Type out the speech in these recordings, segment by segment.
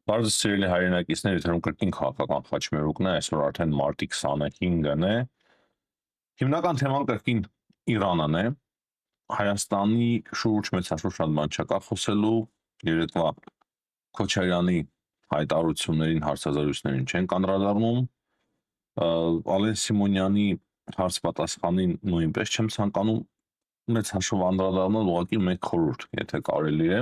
Բարձր սիրելի հայրենակիցներ, եթերում կրկին քաղաքական խաչմերուկն է, այսօր արդեն մարտի 25-ն է։ Հիմնական թեման կրկին Իրանն է։ Հայաստանի շուրջ մեծաշուրջ շատ բան չկա խոսելու, երեկվա Քոչարյանի հայտարարություններին, հարցազրույցներին չեն անդրադառնում։ Ալեն Սիմոնյանի հարց պատասխանին նույնպես չեմ ցանկանում մեծ հաշվով անդրադառնալ, ուղղակի մեկ խորհուրդ, եթե կարելի է։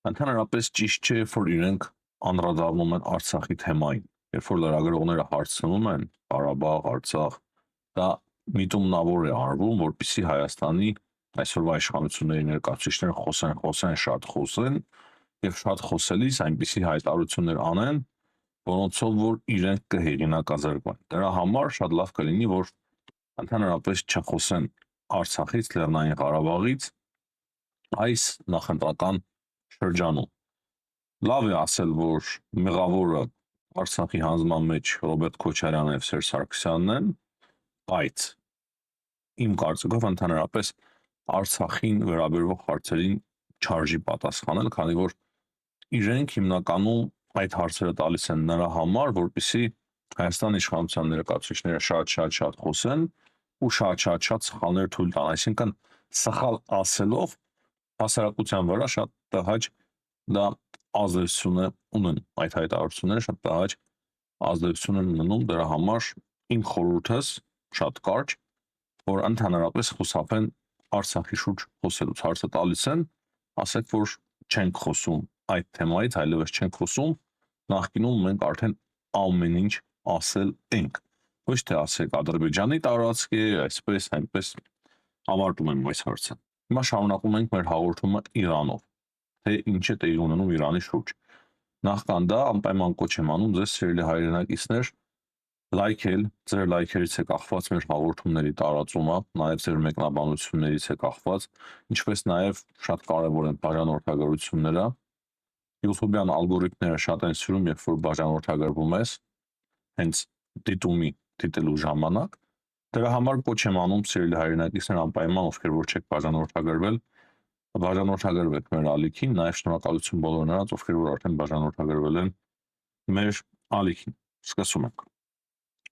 Ընդհանրապես ճիշտ չէ, որ իրենք անդրադառնում են Արցախի թեմային։ Երբ որ լրագրողները հարցնում են Ղարաբաղ, Արցախ, դա միտումնավոր է արվում, որպեսզի Հայաստանի այսօրվա իշխանությունների ներկայացուցիչները խոսեն, շատ խոսեն եւ շատ խոսելիս այնպիսի հայտարարություններ անեն, որոնցով որ իրենք կհեղինակազրկվեն։ Դրա համար շատ լավ կլինի, որ ընդհանրապես չխոսեն Արցախից, Լեռնային Ղարաբաղից այս նախընտրական շրջանում։ Լավ է ասել, որ մեղավորը Արցախի հանձնման մեջ Ռոբերտ Քոչարյանն եւ Սերժ Սարգսյանն են, բայց իմ կարծիքով ընդհանրապես Արցախին վերաբերող հարցերին չարժի պատասխանել, քանի որ իրենք հիմնականում այդ հարցերը տալիս են նրա համար, որպեսզի Հայաստանի իշխանության ներկայացուցիչները շատ խոսեն ու շատ սխալներ թույլ տան, այսինքն սխալ ասելով հասարակության վրա շատ տհաճ դա ազդեցություն է ունեն, այդ հայտարարությունները շատ տհաճ ազդեցություն են ունենում, դրա համար իմ խորհուրդս շատ կարճ, որ ընդհանրապես խուսափեն Արցախի շուրջ խոսելուց, հարցը տալիս են, ասեք, որ չենք խոսում այդ թեմայից, այլևս չենք խոսում, նախկինում մենք արդեն ամեն ինչ ասել ենք, ոչ թե ասեք Ադրբեջանի տարածք է, այսպես, այնպես, համարում եմ այս հարցը։ Հիմա շարունակում ենք մեր հաղորդումը Իրանով, թե ինչ է տեղի ունենում Իրանի շուրջ։ Նախքան դա անպայման կոչ եմ անում ձեզ սիրելի հայրենակիցներ լայքել, ձեր լայքերից է կախված մեր հաղորդումների տարածումը, նաև ձեր մեկնաբանություններից է կախված, ինչպես նաև շատ կարևոր են բաժանորդագրությունները։ YouTube-յան ալգորիթմները շատ են սիրում, երբ որ բաժանորդագրվում ես, հենց դիտումի դիտելու ժամանակ։ Դրա համար կոչ եմ անում սիրելի հայրենակիցներ անպայման, ովքեր որ չեք բաժանորդագրվել, բաժանորդագրվեք մեր ալիքին, նաև շնորհակալություն բոլոր նրանց, ովքեր որ արդեն բաժանորդագրվել են մեր ալիքին։ Սկսում ենք։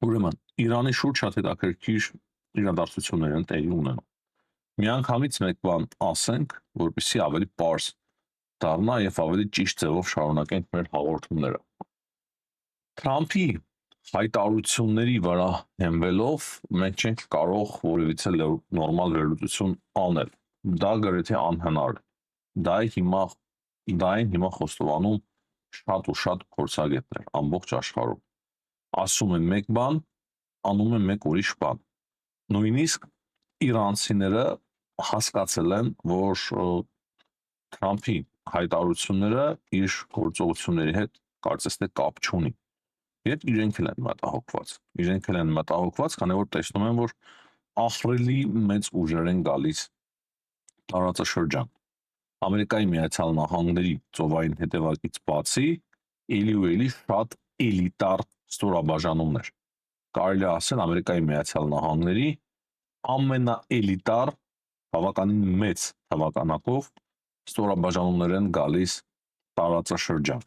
Ուրեմն Իրանի շուրջ շատ հետաքրքիր իրադարձություններ են տեղի ունենում։ Միանգամից մեկ բան ասենք, որպեսզի ավելի պարզ դառնա եւ ավելի ճիշտ ձևով շարունակենք մեր հաղորդումները։ Թրամփի հայտարարությունների վրա հենվելով մենք չենք կարող որևիցե նորմալ վերլուծություն անել։ Դա գրեթե անհնար է։ Դա են հիմա խոստովանում շատ փորձագետներ ամբողջ աշխարհում։ Ասում են մեկ բան, անում են մեկ ուրիշ բան։ Նույնիսկ իրանցիները հասկացել են, որ Թրամփի հայտարարությունները իր գործողությունների հետ կարծես թե կապ չունի։ Եվ իրենք էլ են մտահոգված, քանի որ տեսնում են, որ ահռելի մեծ ուժեր են գալիս տարածաշրջան։ Ամերիկայի Միացյալ Նահանգների ծովային հետևակից բացի էլի շատ էլիտար ստորաբաժանումներ։ Կարելի է ասել Ամերիկայի Միացյալ Նահանգների ամենաէլիտար բավականին մեծ թվականակով ստորաբաժանումներ են գալիս տարածաշրջան։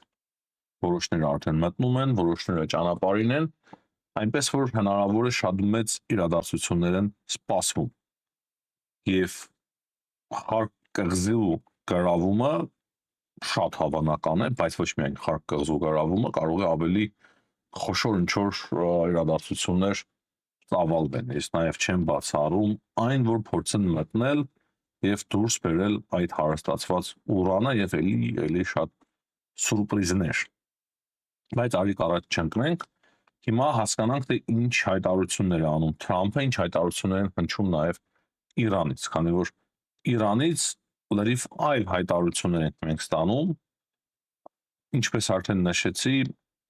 Որոշները արդեն մտնում են, որոշները ճանապարհին են, այնպես որ հնարավոր է շատ մեծ իրադարձություններ են սպասվում։ Եվ Խարկ կղզու գրավումը շատ հավանական է, բայց ոչ միայն Խարկ կղզու գրավումը, կարող է ավելի խոշոր ինչ-որ իրադարձություններ ծավալվեն։ Ես նաև չեմ բացառում այն, որ փորձեն մտնել եւ դուրս բերել այդ հարստացված ուրանը եւ էլի շատ սուրպրիզներ։ Բայց արիք առաջ չընկնենք, հիմա հասկանանք, թե ինչ հայտարարություններ է անում Թրամփը, ինչ հայտարարություններ են հնչում նաև Իրանից, քանի որ Իրանից լրիվ այլ հայտարարություններ ենք մենք ստանում, ինչպես արդեն նշեցի,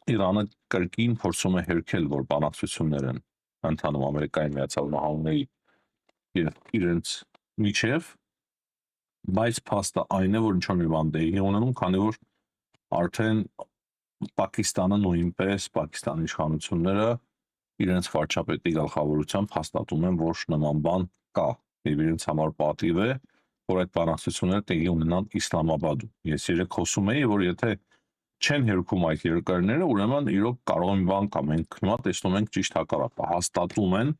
Իրանը կրկին փորձում է հերքել, որ բանակցություններ են ընթանում Ամերիկայի Միացյալ Նահանգների եւ իրենց միջև, բայց փաստը այն է, որ ինչ-որ մի բան տեղի ունենում, քանի որ արդեն Պակիստանը նույնպես, Պակիստանի իշխանությունները իրենց վարչապետի գլխավորությամբ հաստատում են, որ նման բան կա եւ իրենց համար պատիվ է, որ այդ բանակցությունները տեղի ունենան Իսլամաբադում։ Ես երեք խոսում էի, որ եթե չեն հերքում այդ երկրները, ուրեմն իրոք կարող են բան կա, մենք հիմա տեսնում ենք ճիշտ հակառակը, հաստատում են,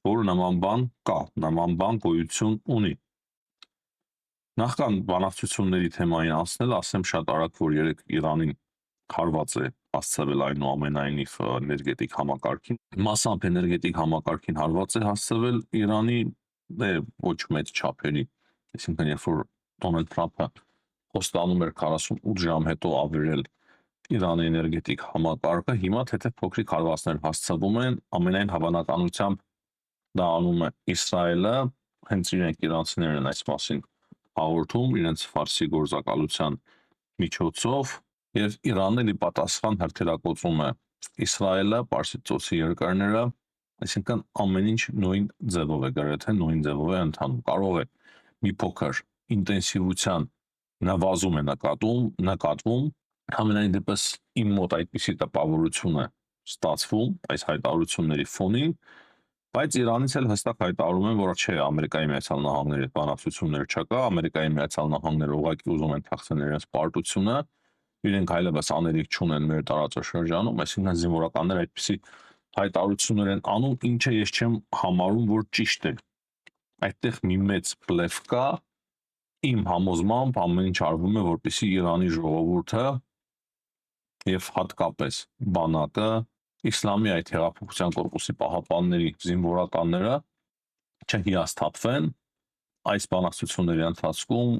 որ նման բան կա, նման բան գոյություն ունի։ Նախքան բանակցությունների թեմային անցնել, ասեմ շատ արագ, որ երեք Իրանին հարված է հասցվել այնուամենայնիվ էներգետիկ համակարգին, մասամբ էներգետիկ համակարգին հարված է հասցվել Իրանի ոչ մեծ չափերի, այսինքն երբ որ Դոնալդ Թրամփը խոստանում էր 48 ժամ հետո ավերել Իրանի էներգետիկ համակարգը, հիմա թեթև փոքրիկ հարվածներ հասցվում են, ամենայն հավանականությամբ դա անում է Իսրայելը, հենց իրենք իրանցիներն են այս մասին հաղորդում իրենց ֆարսի գործակալության միջոցով, եւ Իրանն էլի պատասխան հրթիռակոծում է Իսրայելը, Պարսից ծոցի երկրները, այսինքն ամեն ինչ նույն ձևով է, գրեթե նույն ձևով է ընթանում։ Կարող է մի փոքր ինտենսիվության նվազում է նկատվում, ամենայն դեպս իմ մոտ այդպիսի տպավորություն է ստացվում այս հայտարարությունների ֆոնին, բայց Իրանից էլ հստակ հայտարարում են, որ չէ, Ամերիկայի Միացյալ Նահանգների հետ բանակցություններ չկա, Ամերիկայի Միացյալ Նահանգները ուղղակի ուզում են թաքցնել իրենց պարտությունը, իրենք այլևս անելիք չունեն մեր տարածաշրջանում, այսինքն զինվորականները այդպիսի հայտարարություններ են անում, ինչը ես չեմ համարում, որ ճիշտ է։ Այդտեղ մի մեծ բլեֆ կա, իմ համոզմամբ ամեն ինչ արվում է, որպեսզի Իրանի ժողովուրդը եւ հատկապես բանակը, Իսլամի այդ հեղափոխության կորպուսի պահապանների զինվորականները չհիասթափվեն այս բանակցությունների ընթացքում,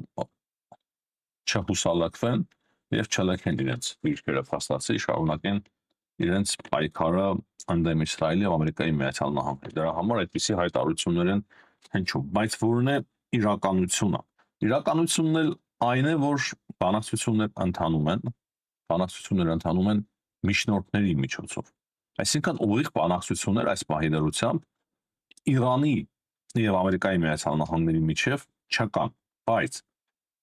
չհուսալքվեն եւ չլքեն իրենց դիրքերը փաստացի, շարունակեն իրենց պայքարը ընդդեմ Իսրայելի եւ Ամերիկայի Միացյալ Նահանգների։ Դրա համար այդպիսի հայտարարություններ են հնչում, բայց որն է իրականությունը։ Իրականությունն էլ այն է, որ բանակցություններ ընթանում են միջնորդների միջոցով։ Այսինքն ուղիղ բանակցություններ այս պահի դրությամբ Իրանի եւ Ամերիկայի Միացյալ Նահանգների միջև չկան, բայց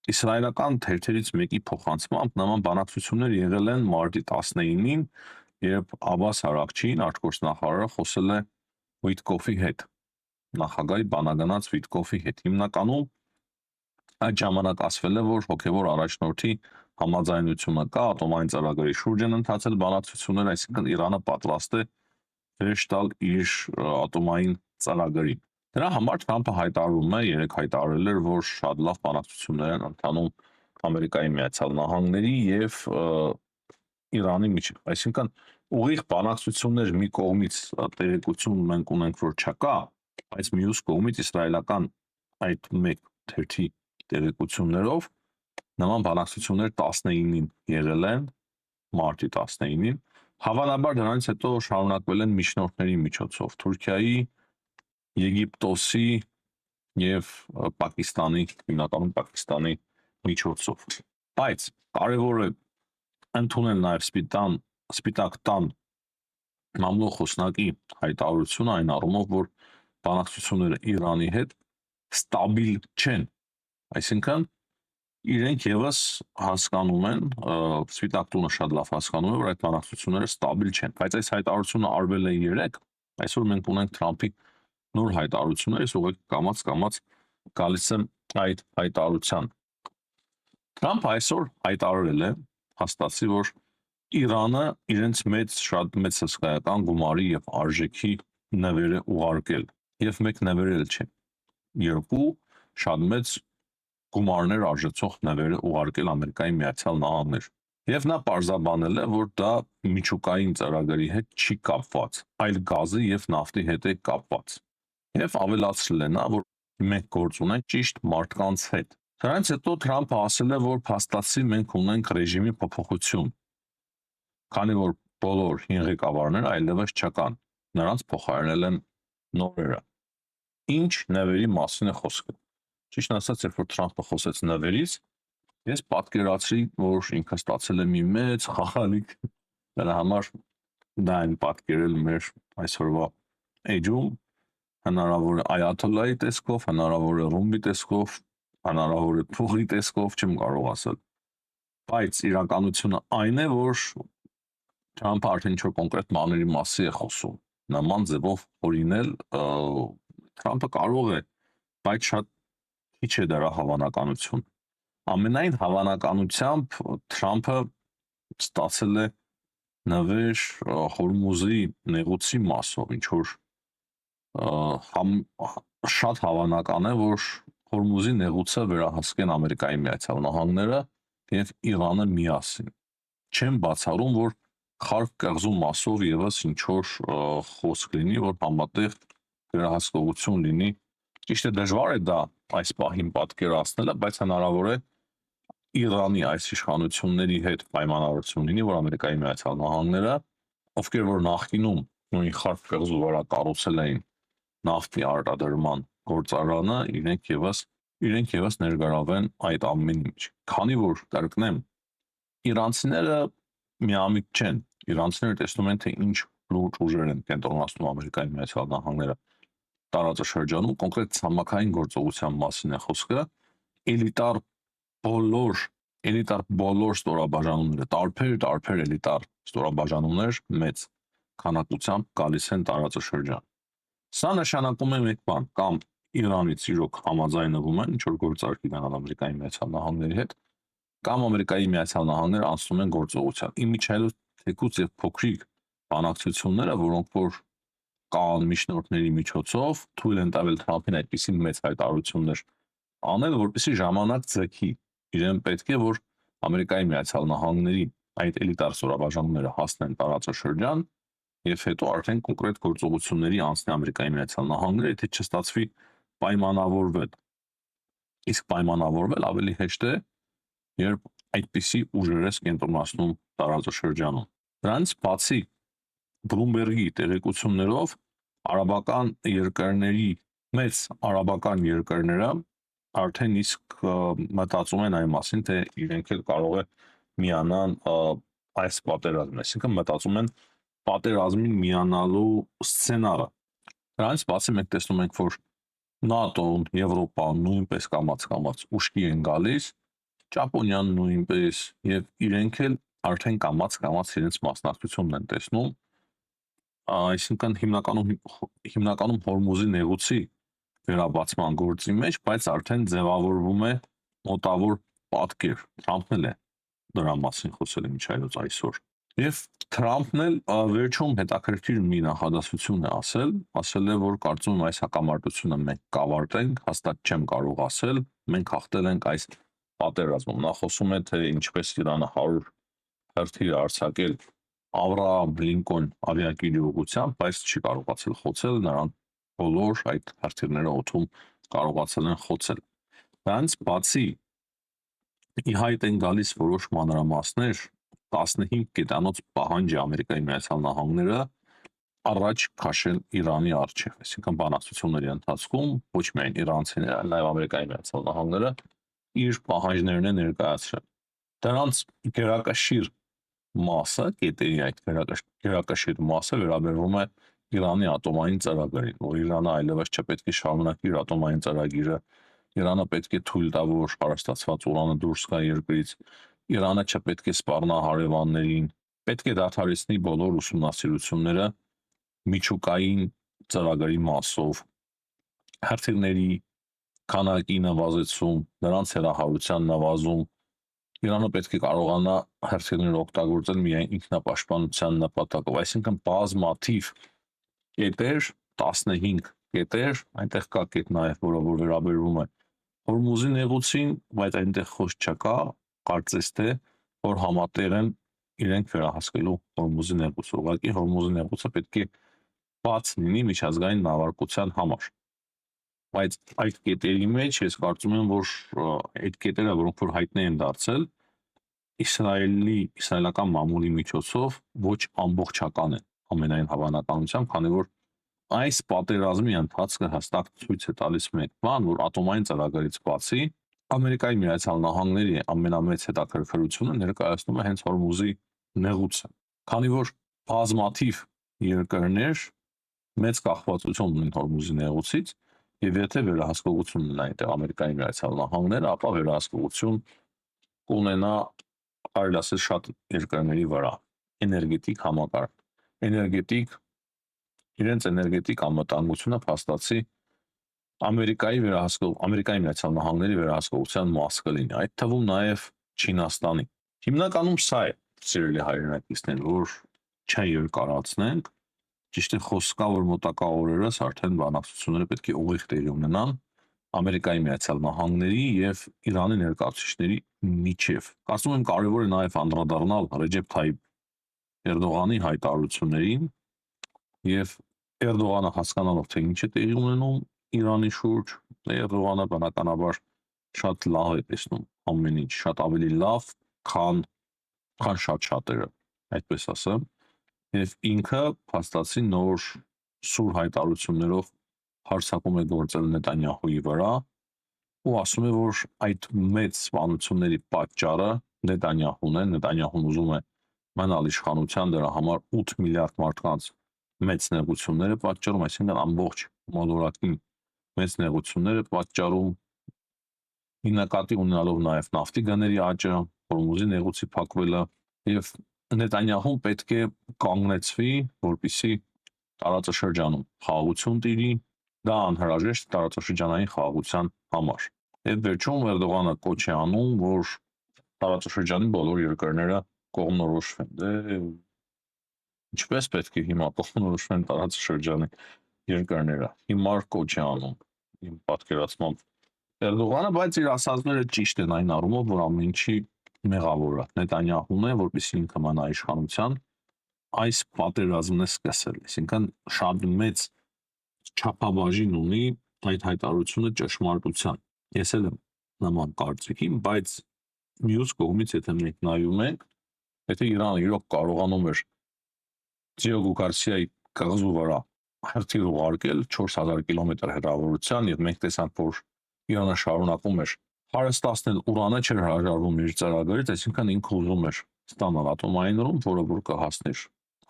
իսրայելական թերթերից մեկի փոխանցմամբ նման բանակցություններ եղել են մարտի 19-ին, երբ Աբբաս Արաքչին, արտգործնախարարը խոսել է Վիտկոֆի հետ, նախագահի բանագնաց Վիտկոֆի հետ։ Հիմնականում այդ ժամանակ ասվել է, որ հոգևոր առաջնորդի համաձայնությունը կա, ատոմային ծրագրի շուրջ են ընթացել բանակցություններ, այսինքն Իրանը պատրաստ է վերջ տալ իր ատոմային ծրագրին։ Դրա համար Թրամփը հայտարարում է, երեք հայտարարել էր, որ շատ լավ բանակցություններ են ընթանում Ամերիկայի Միացյալ Նահանգների եւ Իրանի միջև։ Այսինքն ուղիղ բանակցություններ մի կողմից տեղեկություն մենք ունենք, որ չկա, բայց մյուս կողմից իսրայելական այդ մեկ թերթի տեղեկություններով նման բանակցություններ 19-ին եղել են, մարտի 19-ին, հավանաբար դրանից հետո շարունակվել են միջնորդների միջոցով, Թուրքիայի, Եգիպտոսի եւ Պակիստանի, հիմնականում Պակիստանի միջոցով։ Բայց կարևոր է ընդունել նաեւ Սպիտակ տան մամլոյ խոսնակի հայտարարությունը այն առումով, որ բանակցությունները Իրանի հետ ստաբիլ չեն, այսինքն իրենք եւս հասկանում են, Սպիտակ տունը շատ լավ հասկանում է, որ այդ բանակցությունները ստաբիլ չեն, բայց այս հայտարարությունը արվել է երեք, այսօր մենք ունենք Թրամփի նոր հայտարարություններ, ես ուղղակի կամաց գալիս եմ այդ հայտարարության։ Թրամփը այսօր հայտարարել է, հաստատի, որ Իրանը իրենց շատ մեծ հսկայական գումարի եւ արժեքի նվեր է ուղարկել, եւ մեկ նվերել չէ, երկու շատ մեծ գումարներ արժեցող նվեր է ուղարկել Ամերիկայի Միացյալ Նահանգներ։ Եվ նա պարզաբանել է, որ դա միջուկային ծրագրի հետ չի կապված, այլ գազի եւ նավթի հետ է կապված։ Եվ ավելացրել է նա, որ մենք գործ ունենք ճիշտ մարդկանց հետ։ Դրանից հետո Թրամփը ասել է, որ փաստացի մենք ունենք ռեժիմի փոփոխություն, քանի որ բոլոր հին ղեկավարները այլևս չկան, նրանց փոխարինել են նորերը։ Ինչ նվերի մասին է խոսքը։ Ճիշտ ասած, երբ որ Թրամփը խոսեց նվերից, ես պատկերացրի, որ ինքը ստացել է մի մեծ խաղալիք, դրա համար դա են պատկերել մեր այսօրվա էջում, հնարավոր է այաթոլլայի տեսքով, հնարավոր է ռումբի տեսքով, հնարավոր է փողի տեսքով, չեմ կարող ասել։ Բայց իրականությունը այն է, որ Թրամփը արդեն ինչ-որ կոնկրետ բաների մասին է խոսում, նման ձևով օրինել Թրամփը կարող է, բայց շատ քիչ է դրա հավանականություն։ Ամենայն հավանականությամբ Թրամփը ստացել է նվեր Հորմուզի նեղուցի մասով, ինչ որ շատ հավանական է, որ Հորմուզի նեղուցը վերահսկեն Ամերիկայի Միացյալ Նահանգները եւ Իրանը միասին։ Չեմ բացառում, որ Խարկ կղզու մասով եւս ինչ որ խոսք լինի, որ համատեղ վերահսկողություն լինի։ Ճիշտ է, դժվար է դա այս պահին պատկերացնելը, բայց հնարավոր է Իրանի այս իշխանությունների հետ պայմանավորություն լինի, որ Ամերիկայի Միացյալ Նահանգները, ովքեր որ նախկինում նույն Խարկ կղզու վրա կառուցել էին նավթի արտադրման գործարանը, իրենք եւս ներգրավեն այդ ամենի մեջ։ Քանի որ կրկնեմ, իրանցիները միամիտ չեն, իրանցիները տեսնում են, թե ինչ լուրջ ուժեր են կենտրոնացնում Ամերիկայի Միացյալ Նահանգները տարածաշրջանում, կոնկրետ ցամաքային գործողության մասին է խոսքը, էլիտար բոլոր ստորաբաժանումները, տարբեր էլիտար ստորաբաժանումներ մեծ քանակությամբ գալիս են տարածաշրջան։ Սա նշանակում է մեկ բան, կամ Իրանից իրոք համաձայնվում են ինչ որ գործարքի գնալ Ամերիկայի Միացյալ Նահանգների հետ, կամ Ամերիկայի Միացյալ Նահանգները անցնում են գործողության։ Իմիջիայլոց թեկուզ եւ փոքրիկ բանակցությունները, որոնք որ կան միջնորդների միջոցով, թույլ են տվել Թրամփին այդպիսի մեծ հայտարարություններ անել, որպեսզի ժամանակ ձգի։ Իրեն պետք է, որ Ամերիկայի Միացյալ Նահանգների այդ էլիտար ստորաբաժանումները հասնեն տարածաշրջան եւ հետո արդեն կոնկրետ գործողությունների անցնի Ամերիկայի Միացյալ Նահանգները, եթե չստացվի պայմանավորվել։ Իսկ պայմանավորվել ավելի հեշտ է, երբ այդպիսի ուժեր ես կենտրոնացնում տարածաշրջանում։ Դրանից բացի Բլումբերգի տեղեկություններով արաբական երկրների մեծ արաբական երկրները արդեն իսկ մտածում են այն մասին, թե իրենք էլ կարող է միանան այս պատերազմին, այսինքն մտածում են պատերազմին միանալու սցենարը։ Դրանից բացի մենք տեսնում ենք, որ ՆԱՏՕ-ն, Եվրոպան նույնպես կամաց ուշքի են գալիս, Ճապոնիան նույնպես եւ իրենք էլ արդեն կամաց իրենց մասնակցությունն են տեսնում, այսինքն հիմնականում Հորմուզի նեղուցի վերաբացման գործի մեջ, բայց արդեն ձևավորվում է մոտավոր պատկեր։ Թրամփն էլ է դրա մասին խոսել միջայլոց այսօր։ Եվ Թրամփն էլ վերջում հետաքրքիր մի նախադասություն է ասել է, որ կարծում եմ այս հակամարտությունը մենք կավարտենք, հաստատ չեմ կարող ասել, մենք հաղթել ենք այս պատերազմում։ Նա խոսում է, թե ինչպես Իրանը 100 հրթիռ արձակել Ավրահամ Լինկոն ավիակիրի ուղղությամբ, բայց չի կարողացել խոցել, նրան բոլոր այդ հրթիռները օդում կարողացել են խոցել։ Դրանից բացի ի հայտ են գալիս որոշ մանրամասներ, 15 կետանոց պահանջ է Ամերիկայի Միացյալ Նահանգները առաջ քաշել Իրանի առջև, այսինքն բանակցությունների ընթացքում ոչ միայն իրանցիները, այլ նաև Ամերիկայի Միացյալ Նահանգները իր պահանջներն է ներկայացրել։ Դրանց գերակաշիռ մասը, կետերի այդ գերակաշիռ մասը վերաբերվում է Իրանի ատոմային ծրագրին, որ Իրանը այլևս չպետք է շարունակի իր ատոմային ծրագիրը, Իրանը պետք է թույլ տա, որ հարստացված ուրանը դուրս գա երկրից, Իրանը չպետք է սպառնա հարևաններին, պետք է դադարեցնի բոլոր ուսումնասիրությունները միջուկային ծրագրի մասով, հրթիռների քանակի նվազեցում, նրանց հեռահարության նվազում, Իրանը պետք է կարողանա հրթիռներ օգտագործել միայն ինքնապաշտպանության նպատակով, այսինքն բազմաթիվ կետեր, 15 կետեր, այնտեղ կա կետ նաև, որը որ վերաբերվում է Հորմուզի նեղուցին, բայց այնտեղ խոսք չկա, կարծես թե, որ համատեղ են իրենք վերահսկելու Հորմուզի նեղուցը, ուղղակի Հորմուզի նեղուցը պետք է բաց լինի միջազգային նավարկության համար։ Բայց այդ կետերի մեջ ես կարծում եմ, որ այդ կետերը, որոնք որ հայտնի են դարձել, իսրայելական մամուլի միջոցով ոչ ամբողջական են ամենայն հավանականությամբ, քանի որ այս պատերազմի ընթացքը հստակ ցույց է տալիս մեկ բան, որ ատոմային ծրագրից բացի Ամերիկայի Միացյալ Նահանգների ամենամեծ հետաքրքրությունը ներկայացնում է հենց Հորմուզի նեղուցը, քանի որ բազմաթիվ երկրներ մեծ կախվածություն ունեն Հորմուզի նեղուցից, եւ եթե վերահսկողություն ունենա այնտեղ Ամերիկայի Միացյալ Նահանգները, ապա վերահսկողություն կունենա կարելի ասել շատ երկրների վրա, էներգետիկ համակարգ, իրենց էներգետիկ անվտանգությունը փաստացի Ամերիկայի Միացյալ Նահանգների վերահսկողության մաս կլինի, այդ թվում նաև Չինաստանի։ Հիմնականում սա է սիրելի հայրենակիցներ, որ չերկարացնենք, ճիշտ է խոսքա, որ մոտակա օրերս արդեն բանակցությունները պետք է ուղիղ տեղի ունենան Ամերիկայի Միացյալ Նահանգների եւ Իրանի ներկայացուցիչների միջև։ Կարծում եմ կարևոր է նաեւ անդրադառնալ Ռեջեփ Թայիփ Էրդողանի հայտարարություններին եւ Էրդողանը հասկանալով թե ինչ է տեղի ունենում Իրանի շուրջ, Էրդողանը բնականաբար շատ լավ է տեսնում ամեն ինչ, շատ ավելի լավ, քան շատ շատերը, այդպես ասեմ, եւ ինքը փաստացի նոր սուր հայտարարություններով հարձակում է գործել Նետանյահուի վրա ու ասում է, որ այդ մեծ սպանությունների պատճառը Նետանյահուն է, Նետանյահուն ուզում է մնալ իշխանության, դրա համար 8 միլիարդ մարդկանց մեծ նեղություններ է պատճառում, այսինքն ամբողջ մոլորակին մեծ նեղություններ է պատճառում, նկատի ունենալով նաև նավթի գների աճը, Հորմուզի նեղուցի փակվելը եւ Նետանյահուն պետք է կանգնեցվի, որպեսզի տարածաշրջանում խաղաղություն տիրի, դա անհրաժեշտ տարածաշրջանային խաղաղության համար։ Եվ վերջում Էրդողանը կոչ է անում, որ տարածաշրջանի բոլոր երկրները կողմնորոշվեն։ Դե ինչպես պետք է հիմա կողմնորոշվեն տարածաշրջանի երկրները։ Հիմար կոչ է անում իմ պատկերացմամբ Էրդողանը, բայց իր ասածները ճիշտ են այն առումով, որ ամեն ինչի մեղավորը Նետանյահուն է, որպեսզի ինքը մնա իշխանության, այս պատերազմն է սկսել։ Այսինքն շատ մեծ չափաբաժին ունի այդ հայտարարությունը ճշմարտության։ Ես էլ եմ նման կարծիքին, բայց մյուս կողմից եթե մենք նայում ենք, եթե Իրանը իրոք կարողանում էր Դիոգո Գարսիայի կղզու վրա հրթիռ ուղարկել 4000 կիլոմետր հեռավորության եւ մենք տեսանք, որ Իրանը շարունակում էր հարստացնել ուրանը, չէր հրաժարվում իր ծրագրից, այսինքն ինքը ուզում էր ստանալ ատոմային ռումբ, որը որ կհասներ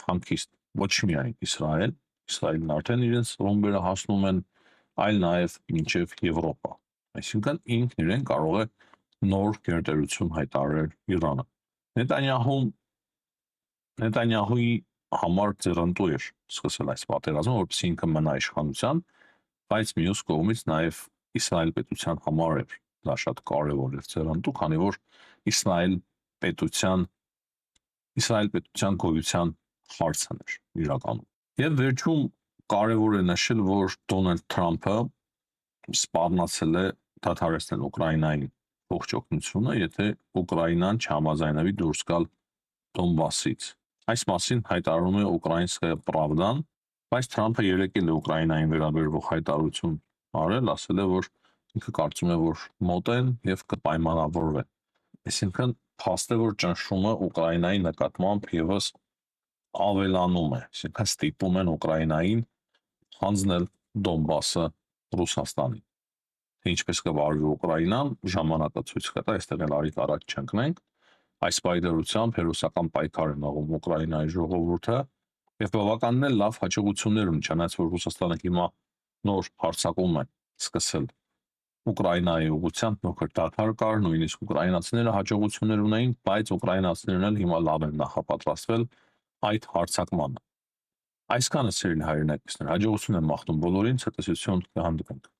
հանգիստ ոչ միայն Իսրայելն արդեն իրենց ռումբերը հասնում են, այլ նաև մինչև Եվրոպա։ Այսինքն ինքն իրեն կարող է նոր գերտերություն հայտարարել Իրանը։ Նետանյահուի համար ձեռնտու էր սկսել այս պատերազմը, որպեսզի ինքը մնա իշխանության, բայց մյուս կողմից նաև Իսրայել պետության համար էր դա շատ կարևոր էր ձեռնտու, քանի որ Իսրայել պետության գոյության հարցն էր իրականում։ Եվ վերջում կարևոր է նշել, որ Դոնալդ Թրամփը սպառնացել է դադարեցնել Ուկրաինային ողջ օգնությունը, եթե Ուկրաինան չհամաձայնվի դուրս գալ Դոնբասից։ Այս մասին հայտարարում է Ուկրաինսկայա Պրավդան, բայց Թրամփը երեկ էլ է Ուկրաինային վերաբերող հայտարարություն արել, ասել է, որ ինքը կարծում է, որ մոտ են եւ կպայմանավորվեն։ Այսինքն փաստ է, որ ճնշումը Ուկրաինայի նկատմամբ եւս ավելանում է, այսինքն ստիպում են Ուկրաինային հանձնել Դոնբասը Ռուսաստանին։ Թե ինչպես կվարվի Ուկրաինան, ժամանակը ցույց կտա, այստեղ էլ արիք առաջ չընկնենք։ Այս պայդրությամբ հերոսական պայքար է նողում Ուկրաինայի ժողովուրդը եւ բավականին էլ լավ հաջողություններ ունի, չնայած որ Ռուսաստանը հիմա նոր հարձակում է սկսել Ուկրաինայի ուղղությամբ փոքր դադար կար, նույնիսկ ուկրաինացիները հաջողություններ ունեին, բայց ուկրաինացիներն էլ հիմա լավ են նախապատրաստվել այդ հարձակմանը։ Այսքանը սիրելի հայրենակիցներ, հաջողություն եմ մաղթում բոլորին, ցտեսություն կհանդիպենք։